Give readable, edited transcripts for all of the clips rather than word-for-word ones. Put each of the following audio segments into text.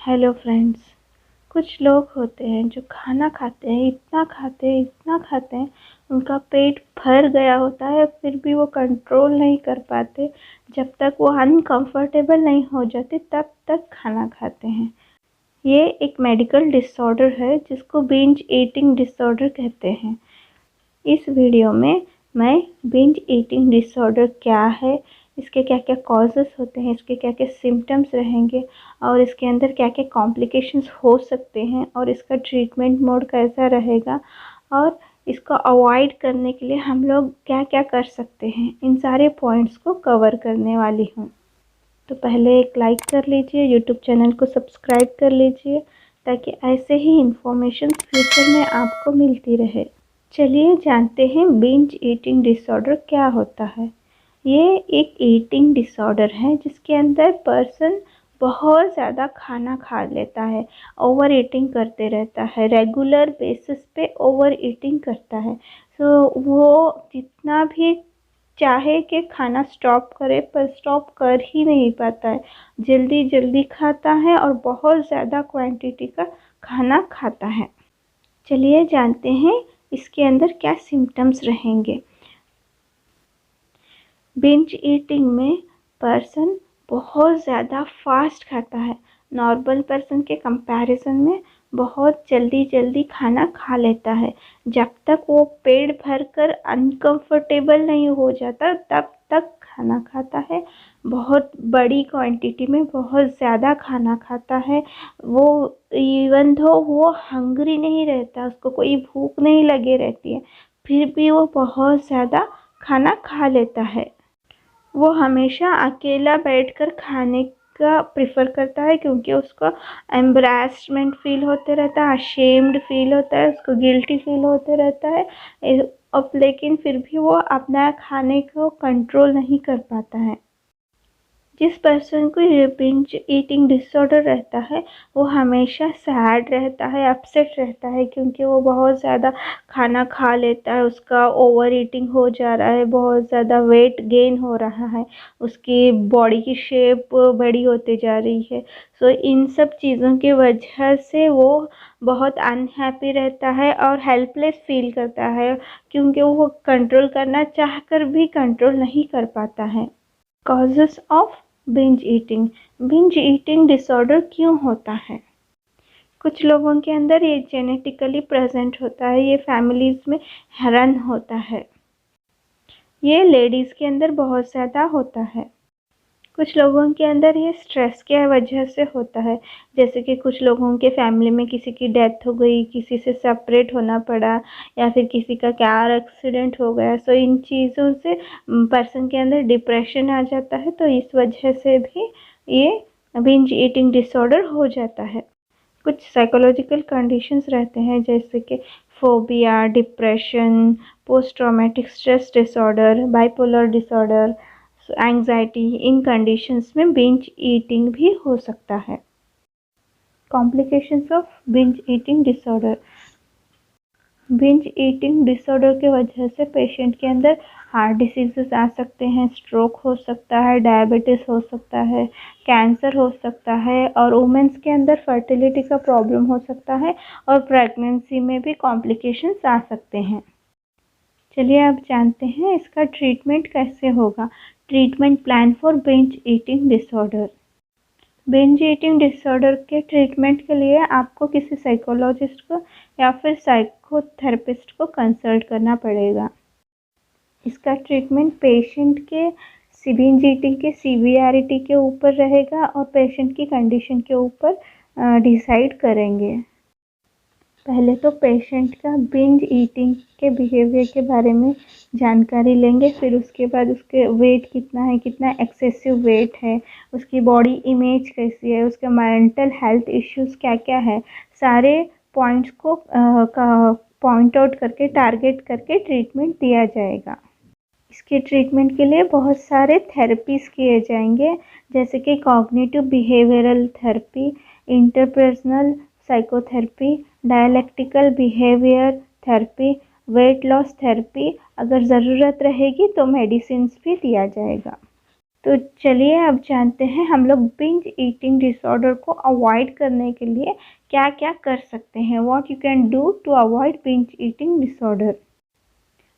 Hello friends. कुछ लोग होते हैं जो खाना खाते हैं, इतना खाते हैं, उनका पेट भर गया होता है, फिर भी वो कंट्रोल नहीं कर पाते। जब तक वो अनकंफर्टेबल नहीं हो जाते तब तक खाना खाते हैं। ये एक मेडिकल डिसऑर्डर है जिसको बिंज ईटिंग डिसऑर्डर कहते हैं। इस वीडियो में मैं बिंज ईटिंग डिसऑर्डर क्या है, इसके क्या क्या कॉजेस होते हैं, इसके क्या क्या सिम्टम्स रहेंगे और इसके अंदर क्या क्या कॉम्प्लिकेशंस हो सकते हैं और इसका ट्रीटमेंट मोड कैसा रहेगा और इसको अवॉइड करने के लिए हम लोग क्या क्या कर सकते हैं, इन सारे पॉइंट्स को कवर करने वाली हूँ। तो पहले एक लाइक कर लीजिए, यूट्यूब चैनल को सब्सक्राइब कर लीजिए ताकि ऐसे ही इंफॉर्मेशन फ्यूचर में आपको मिलती रहे। चलिए जानते हैं बिंज ईटिंग डिसऑर्डर क्या होता है। ये एक ईटिंग डिसऑर्डर है जिसके अंदर पर्सन बहुत ज़्यादा खाना खा लेता है, ओवर ईटिंग करते रहता है, रेगुलर बेसिस पे ओवर ईटिंग करता है। तो वो जितना भी चाहे कि खाना स्टॉप करे पर स्टॉप कर ही नहीं पाता है, जल्दी जल्दी खाता है और बहुत ज़्यादा क्वांटिटी का खाना खाता है। चलिए जानते हैं इसके अंदर क्या सिम्टम्स रहेंगे। बिंज ईटिंग में पर्सन बहुत ज़्यादा फास्ट खाता है, नॉर्मल पर्सन के कंपैरिजन में बहुत जल्दी जल्दी खाना खा लेता है। जब तक वो पेट भरकर अनकंफर्टेबल नहीं हो जाता तब तक खाना खाता है। बहुत बड़ी क्वांटिटी में बहुत ज़्यादा खाना खाता है। वो इवन दो वो हंग्री नहीं रहता, उसको कोई भूख नहीं लगे रहती है, फिर भी वो बहुत ज़्यादा खाना खा लेता है। वो हमेशा अकेला बैठकर खाने का प्रेफर करता है क्योंकि उसको एम्बैरेसमेंट फील होते रहता है, अशेम्ड फील होता है, उसको गिल्टी फील होते रहता है। अब लेकिन फिर भी वो अपना खाने को कंट्रोल नहीं कर पाता है। जिस पर्सन को ये बिंज ईटिंग डिसऑर्डर रहता है वो हमेशा सैड रहता है, अपसेट रहता है क्योंकि वो बहुत ज़्यादा खाना खा लेता है, उसका ओवर ईटिंग हो जा रहा है, बहुत ज़्यादा वेट गेन हो रहा है, उसकी बॉडी की शेप बड़ी होती जा रही है। सो इन सब चीज़ों की वजह से वो बहुत अनहैप्पी रहता है और हेल्पलेस फील करता है क्योंकि वो कंट्रोल करना चाहकर भी कंट्रोल नहीं कर पाता है। Causes of binge eating disorder क्यों होता है? कुछ लोगों के अंदर ये जेनेटिकली प्रेजेंट होता है, ये फैमिलीज में रन होता है। ये लेडीज़ के अंदर बहुत ज़्यादा होता है। कुछ लोगों के अंदर ये स्ट्रेस की वजह से होता है, जैसे कि कुछ लोगों के फैमिली में किसी की डेथ हो गई, किसी से सेपरेट होना पड़ा या फिर किसी का कार एक्सीडेंट हो गया। सो इन चीज़ों से पर्सन के अंदर डिप्रेशन आ जाता है, तो इस वजह से भी ये बिंज ईटिंग डिसऑर्डर हो जाता है। कुछ साइकोलॉजिकल कंडीशंस रहते हैं जैसे कि phobia, depression, post traumatic stress disorder, bipolar disorder, anxiety. इन कंडीशंस में बिंज ईटिंग भी हो सकता है। Complications of binge eating disorder. Binge eating disorder की वजह से पेशेंट के अंदर हार्ट डिसीजेस आ सकते हैं, स्ट्रोक हो सकता है, डायबिटीज़ हो सकता है, कैंसर हो सकता है और वुमेन्स के अंदर फर्टिलिटी का प्रॉब्लम हो सकता है और प्रेगनेंसी में भी कॉम्प्लिकेशंस आ सकते हैं। चलिए अब जानते हैं इसका ट्रीटमेंट कैसे होगा। Treatment plan for binge eating disorder. Binge eating disorder के ट्रीटमेंट के लिए आपको किसी साइकोलॉजिस्ट को या फिर साइकोथेरेपिस्ट को कंसल्ट करना पड़ेगा। इसका ट्रीटमेंट पेशेंट के बिंज ईटिंग के सीवियरिटी के ऊपर रहेगा और पेशेंट की कंडीशन के ऊपर डिसाइड करेंगे। पहले तो पेशेंट का बिंज ईटिंग के बिहेवियर के बारे में जानकारी लेंगे, फिर उसके बाद उसके वेट कितना है, कितना एक्सेसिव वेट है, उसकी बॉडी इमेज कैसी है, उसके मेंटल हेल्थ इश्यूज़ क्या क्या है, सारे पॉइंट्स को पॉइंट आउट करके टारगेट करके ट्रीटमेंट दिया जाएगा। इसके ट्रीटमेंट के लिए बहुत सारे थेरेपीज़ किए जाएंगे जैसे कि cognitive behavioural therapy, interpersonal psychotherapy, dialectical behaviour therapy, weight loss therapy. अगर ज़रूरत रहेगी तो मेडिसिन भी दिया जाएगा। तो चलिए अब जानते हैं हम लोग बिंज ईटिंग डिसऑर्डर को अवॉइड करने के लिए क्या क्या कर सकते हैं। What you can do to avoid binge eating disorder.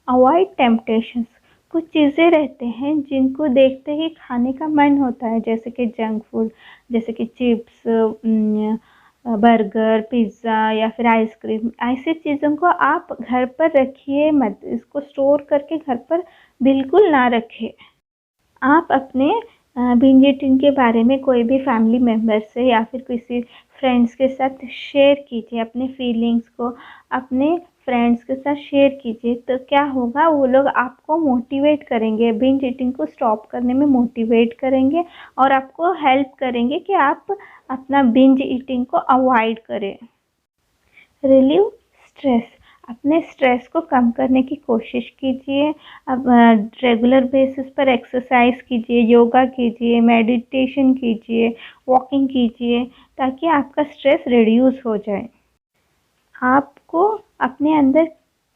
Avoid temptations. कुछ चीज़ें रहते हैं जिनको देखते ही खाने का मन होता है, जैसे कि जंक फूड, जैसे कि चिप्स, बर्गर, पिज़्ज़ा या फिर आइसक्रीम। ऐसी चीज़ों को आप घर पर रखिए मत, इसको स्टोर करके घर पर बिल्कुल ना रखें। आप अपने बिंज ईटिंग के बारे में कोई भी फैमिली मेम्बर से या फिर किसी फ्रेंड्स के साथ शेयर कीजिए, अपने फीलिंग्स को अपने फ्रेंड्स के साथ शेयर कीजिए। तो क्या होगा, वो लोग आपको मोटिवेट करेंगे, बिंज ईटिंग को स्टॉप करने में मोटिवेट करेंगे और आपको हेल्प करेंगे कि आप अपना बिंज ईटिंग को अवॉइड करें। Relieve stress. अपने स्ट्रेस को कम करने की कोशिश कीजिए। अब रेगुलर बेसिस पर एक्सरसाइज कीजिए, योगा कीजिए, मेडिटेशन कीजिए, वॉकिंग कीजिए, ताकि आपका स्ट्रेस रिड्यूस हो जाए। आपको अपने अंदर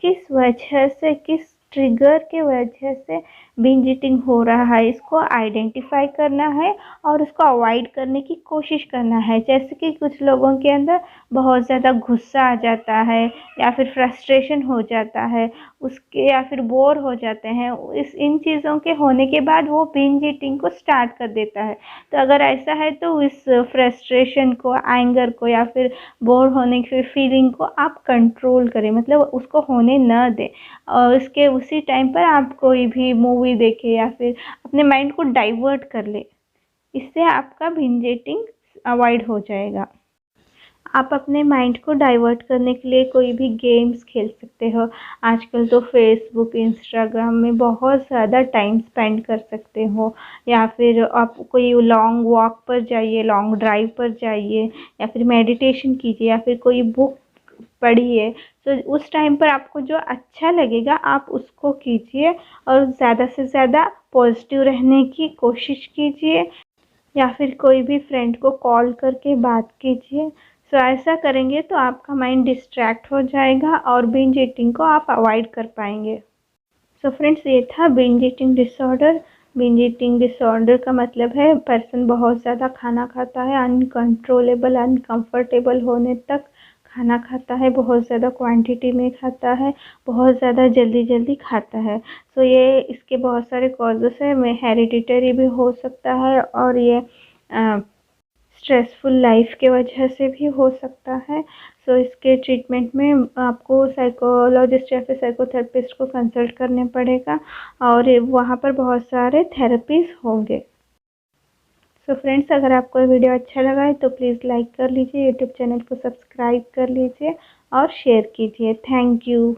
किस वजह से, किस ट्रिगर के वजह से बिंज ईटिंग हो रहा है, इसको आइडेंटिफाई करना है और उसको अवॉइड करने की कोशिश करना है। जैसे कि कुछ लोगों के अंदर बहुत ज़्यादा गुस्सा आ जाता है या फिर फ्रस्ट्रेशन हो जाता है उसके, या फिर बोर हो जाते हैं, इन चीज़ों के होने के बाद वो बिंज ईटिंग को स्टार्ट कर देता है। तो अगर ऐसा है तो इस फ्रस्ट्रेशन को, एंगर को या फिर बोर होने की फीलिंग को आप कंट्रोल करें, मतलब उसको होने न दें। और उसके उसी टाइम पर आप कोई भी मूवी देखें या फिर अपने माइंड को डाइवर्ट कर ले, इससे आपका बिंज ईटिंग अवॉइड हो जाएगा। आप अपने माइंड को डाइवर्ट करने के लिए कोई भी गेम्स खेल सकते हो। आजकल तो फेसबुक, इंस्टाग्राम में बहुत ज़्यादा टाइम स्पेंड कर सकते हो, या फिर आप कोई लॉन्ग वॉक पर जाइए, लॉन्ग ड्राइव पर जाइए, या फिर मेडिटेशन कीजिए, या फिर कोई बुक पढ़िए। तो उस टाइम पर आपको जो अच्छा लगेगा आप उसको कीजिए और ज़्यादा से ज़्यादा पॉजिटिव रहने की कोशिश कीजिए, या फिर कोई भी फ्रेंड को कॉल करके बात कीजिए। सो ऐसा करेंगे तो आपका माइंड डिस्ट्रैक्ट हो जाएगा और बिंज ईटिंग को आप अवॉइड कर पाएंगे। सो फ्रेंड्स, ये था binge eating disorder. Binge eating disorder का मतलब है पर्सन बहुत ज़्यादा खाना खाता है, अनकंट्रोलेबल, अनकंफर्टेबल होने तक खाना खाता है, बहुत ज़्यादा क्वांटिटी में खाता है, बहुत ज़्यादा जल्दी जल्दी खाता है। सो ये इसके बहुत सारे कॉजेस है, में हेरिडिटरी भी हो सकता है और ये स्ट्रेसफुल लाइफ के वजह से भी हो सकता है। सो इसके ट्रीटमेंट में आपको साइकोलॉजिस्ट या फिर साइकोथेरेपिस्ट को कंसल्ट करने पड़ेगा और वहाँ पर बहुत सारे थेरेपीज़ होंगे। सो फ्रेंड्स, अगर आपको ये वीडियो अच्छा लगा है तो प्लीज़ लाइक कर लीजिए, यूट्यूब चैनल को सब्सक्राइब कर लीजिए और शेयर कीजिए। Thank you.